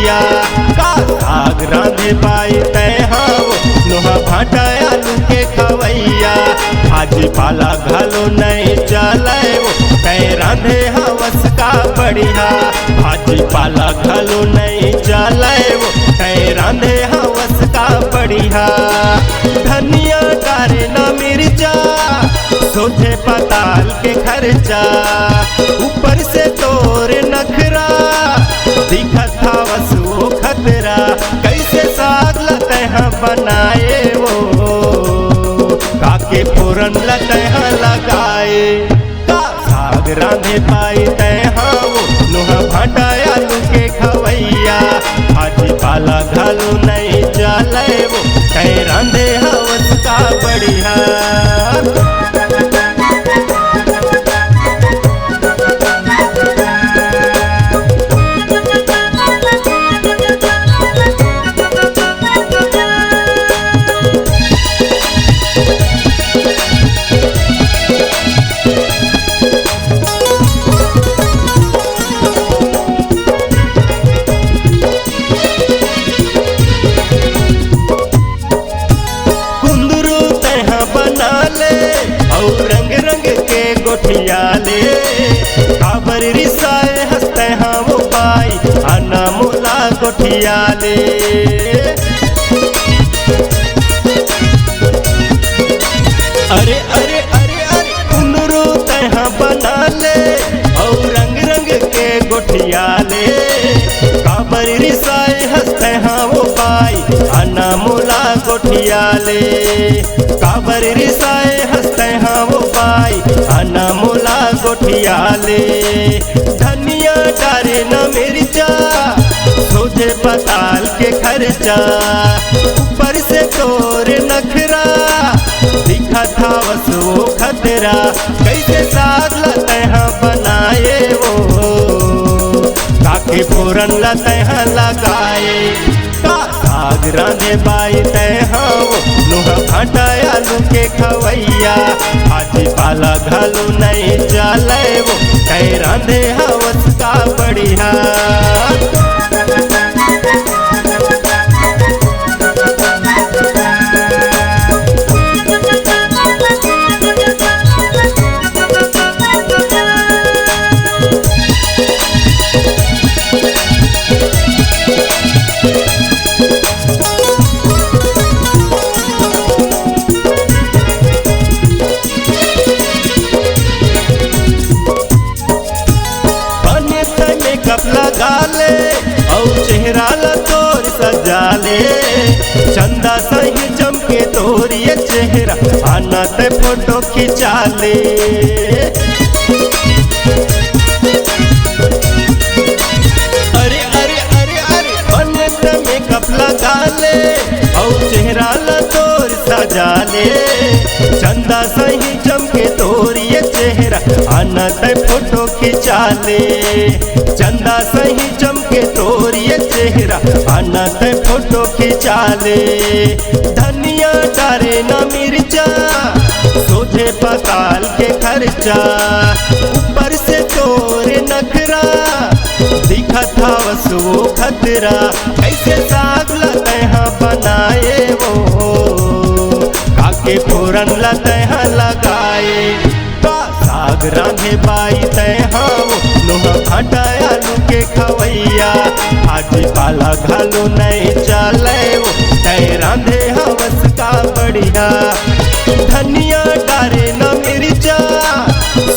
खवैया। का साग रांधे पाई तय हाओ लोहा भाटा आलू के खवैया। भाजी पाला घालो नहीं चले वो तय रांधे हवस का बढ़िया। भाजी पाला घालो नहीं चले वो तय रांधे हवस का बढ़िया। धनिया डारे न मिर्चा सोचे पताल के खर्चा। ऊपर से तोर नखरा दिखत हवस वो खतरा। कैसे साग लते हैं बनाए वो काके फोरन लते हैं लगाए। का साग रांधे पाई तय हाओ लोहा भाटा आलू के खवैया। भाजी पाला घालो नहीं चले वो तय रांधे हवस का बढ़िया। गोठियाले काबर रिसाए हंसते हाँ वो पाई आना मोला गोठियाले। अरे अरे अरे अरे कुंदरू तह बना ले और रंग रंग के गोठियाले। काबर रिसाए हंसते हाँ वो पाई आना मोला गोठियाले। काबर रिसाए हंसते हाँ वो पाई आना मोला गोठियाले। धनिया डारे न मिर्चा सोझे पताल के खर्चा। ऊपर से तोर नखरा दिखत हवस वो खतरा। कैसे साग लते हैं बनाए वो काके फोरन लते हैं लगाए। का साग रांधे बाई तय हाओ लोहा भाटा आलू के खवैया। भाजी पाला घालो नहीं चले वो तय रांधे हवस का बढ़िया। मेकअप लगा ले और चेहरा ला तोर सजा ले। चंदा सही चमके तोर ये चेहरा आना ते फोटो खिंचा ले। अरे अरे अरे अरे बने ते मेकअप लगा ले और चेहरा ला तोर सजा ले। चंदा सही चमके तोर ये चेहरा आना ते फोटो खिंचा ले। चंदा सही चमके तोर ये चेहरा आना ते फोटो खिंचा ले। धनिया डारे न मिर्चा सोझे पताल के खर्चा। ऊपर से तोर नखरा दिखत हवस वो खतरा। कैसे साग लते हैं बनाए वो काके फोरन लते हैं लगाए। का साग रांधे बाई तय हाओ लोहा भाटा आलू के खवैया। भाजी पाला घालो नहीं चले वो तय रांधे हवस का बढ़िया। धनिया डारे न मिर्चा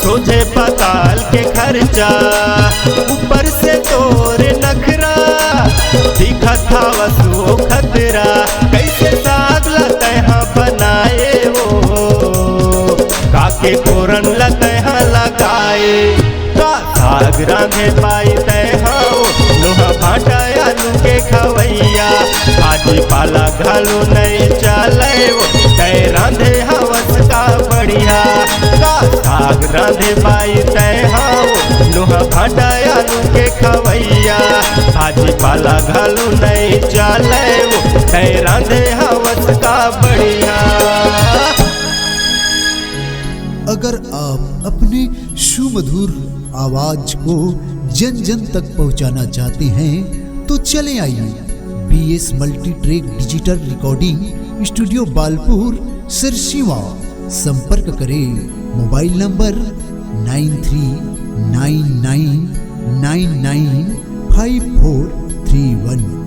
सोझे पताल के खर्चा। ऊपर से तोर नखरा दिखत हवस वो खतरा। कैसे साग लते हैं बनाए वो काके फोरन लते हैं लगाए। का साग रांधे पाई तय हाओ लोहा भाटा आलू के खवैया। भाजी पाला घालो नहीं चले वो तय रांधे हवस का बढ़िया। का साग रांधे पाई तय हाओ लोहा भाटा आलू के खवैया। भाजी पाला घालो नहीं चले वो तय रांधे हवस का बढ़िया। अगर आप अपने सुमधुर आवाज को जन जन तक पहुंचाना चाहते हैं तो चले आइए BS multi track digital recording studio Balpur Sirsiwa. संपर्क करें मोबाइल नंबर 9399995431।